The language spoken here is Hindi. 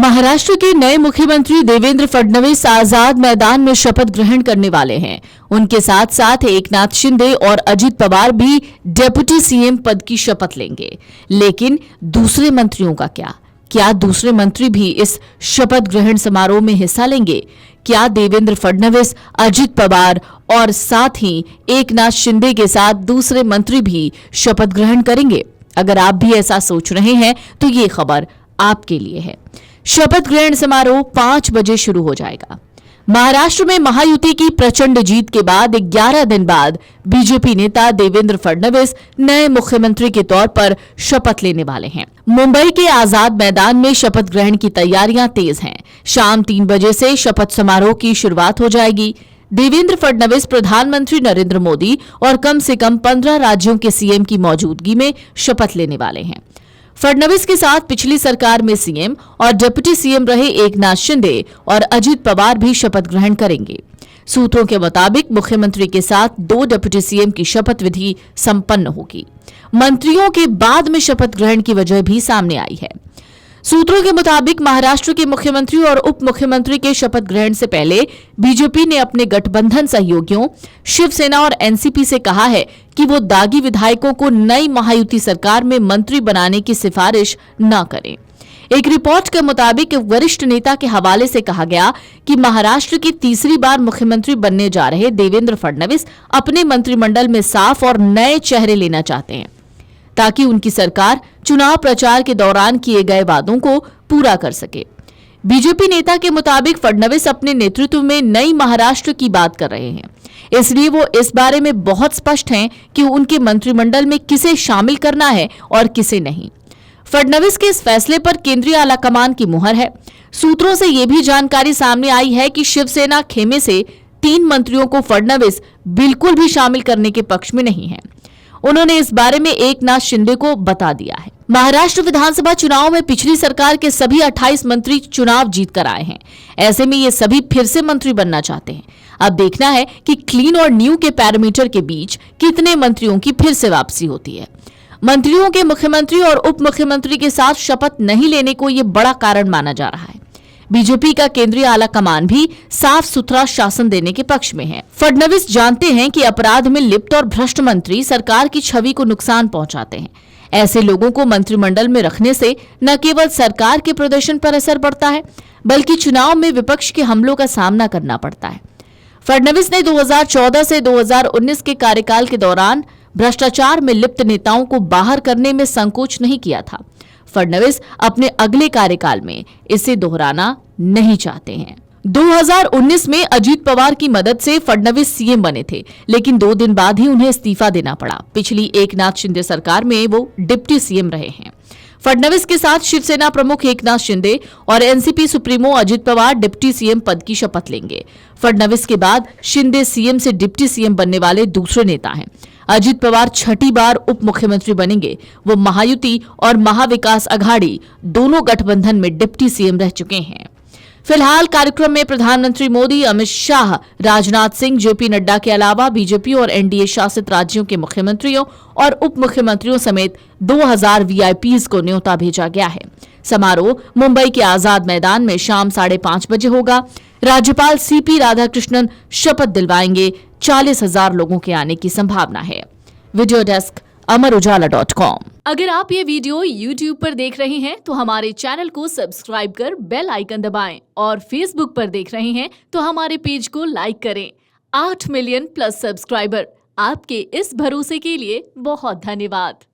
महाराष्ट्र के नए मुख्यमंत्री देवेंद्र फडणवीस आजाद मैदान में शपथ ग्रहण करने वाले हैं। उनके साथ साथ एकनाथ शिंदे और अजित पवार भी डेप्यूटी सीएम पद की शपथ लेंगे। लेकिन दूसरे मंत्रियों का क्या दूसरे मंत्री भी इस शपथ ग्रहण समारोह में हिस्सा लेंगे? क्या देवेंद्र फडणवीस, अजित पवार और साथ ही एकनाथ शिंदे के साथ दूसरे मंत्री भी शपथ ग्रहण करेंगे? अगर आप भी ऐसा सोच रहे हैं तो ये खबर आपके लिए है। शपथ ग्रहण समारोह 5 बजे शुरू हो जाएगा। महाराष्ट्र में महायुति की प्रचंड जीत के बाद 11 दिन बाद बीजेपी नेता देवेंद्र फडणवीस नए मुख्यमंत्री के तौर पर शपथ लेने वाले हैं। मुंबई के आजाद मैदान में शपथ ग्रहण की तैयारियां तेज हैं। शाम 3 बजे से शपथ समारोह की शुरुआत हो जाएगी। देवेंद्र फडणवीस प्रधानमंत्री नरेंद्र मोदी और कम से कम 15 राज्यों के सीएम की मौजूदगी में शपथ लेने वाले हैं। फडणवीस के साथ पिछली सरकार में सीएम और डिप्टी सीएम रहे एकनाथ शिंदे और अजित पवार भी शपथ ग्रहण करेंगे। सूत्रों के मुताबिक मुख्यमंत्री के साथ 2 डिप्टी सीएम की शपथ विधि संपन्न होगी। मंत्रियों के बाद में शपथ ग्रहण की वजह भी सामने आई है। सूत्रों के मुताबिक महाराष्ट्र के मुख्यमंत्री और उप मुख्यमंत्री के शपथ ग्रहण से पहले बीजेपी ने अपने गठबंधन सहयोगियों शिवसेना और एनसीपी से कहा है कि वो दागी विधायकों को नई महायुति सरकार में मंत्री बनाने की सिफारिश न करें। एक रिपोर्ट के मुताबिक वरिष्ठ नेता के हवाले से कहा गया कि महाराष्ट्र की तीसरी बार मुख्यमंत्री बनने जा रहे देवेंद्र फडणवीस अपने मंत्रिमंडल में साफ और नए चेहरे लेना चाहते हैं ताकि उनकी सरकार चुनाव प्रचार के दौरान किए गए वादों को पूरा कर सके। बीजेपी नेता के मुताबिक फडणवीस अपने नेतृत्व में नई महाराष्ट्र की बात कर रहे हैं, इसलिए वो इस बारे में बहुत स्पष्ट हैं कि उनके मंत्रिमंडल में किसे शामिल करना है और किसे नहीं। फडणवीस के इस फैसले पर केंद्रीय आलाकमान की मुहर है। सूत्रों से यह भी जानकारी सामने आई है कि शिवसेना खेमे से 3 मंत्रियों को फडणवीस बिल्कुल भी शामिल करने के पक्ष में नहीं है। उन्होंने इस बारे में एकनाथ शिंदे को बता दिया है। महाराष्ट्र विधानसभा चुनाव में पिछली सरकार के सभी 28 मंत्री चुनाव जीत कर आए हैं। ऐसे में ये सभी फिर से मंत्री बनना चाहते हैं। अब देखना है कि क्लीन और न्यू के पैरामीटर के बीच कितने मंत्रियों की फिर से वापसी होती है। मंत्रियों के मुख्यमंत्री और उप मुख्यमंत्री के साथ शपथ नहीं लेने को ये बड़ा कारण माना जा रहा है। बीजेपी का केंद्रीय आलाकमान भी साफ सुथरा शासन देने के पक्ष में है। फडणवीस जानते हैं कि अपराध में लिप्त और भ्रष्ट मंत्री सरकार की छवि को नुकसान पहुंचाते हैं। ऐसे लोगों को मंत्रिमंडल में रखने से न केवल सरकार के प्रदर्शन पर असर पड़ता है, बल्कि चुनाव में विपक्ष के हमलों का सामना करना पड़ता है। फडणवीस ने 2014 से 2019 के कार्यकाल के दौरान भ्रष्टाचार में लिप्त नेताओं को बाहर करने में संकोच नहीं किया था। फडणवीस अपने अगले कार्यकाल में इसे दोहराना नहीं चाहते हैं। 2019 में अजित पवार की मदद से फडणवीस सीएम बने थे, लेकिन 2 दिन बाद ही उन्हें इस्तीफा देना पड़ा। पिछली एकनाथ शिंदे सरकार में वो डिप्टी सीएम रहे हैं। फडणवीस के साथ शिवसेना प्रमुख एकनाथ शिंदे और NCP supremo Ajit Pawar deputy CM पद की शपथ लेंगे। फडणवीस के बाद शिंदे सीएम से डिप्टी सीएम बनने वाले दूसरे नेता हैं। अजित पवार 6ठी बार उप मुख्यमंत्री बनेंगे। वो महायुति और महाविकास अघाड़ी दोनों गठबंधन में डिप्टी सीएम रह चुके हैं। फिलहाल कार्यक्रम में प्रधानमंत्री मोदी, अमित शाह, राजनाथ सिंह, जेपी नड्डा के अलावा बीजेपी और एनडीए शासित राज्यों के मुख्यमंत्रियों और उप मुख्यमंत्रियों समेत 2000 वीआईपीज को न्योता भेजा गया है। समारोह मुंबई के आजाद मैदान में शाम 5:30 बजे होगा। राज्यपाल सीपी राधाकृष्णन शपथ दिलवाएंगे। 40,000 लोगों के आने की संभावना है। वीडियो डेस्क अमरउजाला.com। अगर आप ये वीडियो YouTube पर देख रहे हैं तो हमारे चैनल को सब्सक्राइब कर बेल आइकन दबाएं और Facebook पर देख रहे हैं तो हमारे पेज को लाइक करें। 8 मिलियन प्लस सब्सक्राइबर, आपके इस भरोसे के लिए बहुत धन्यवाद।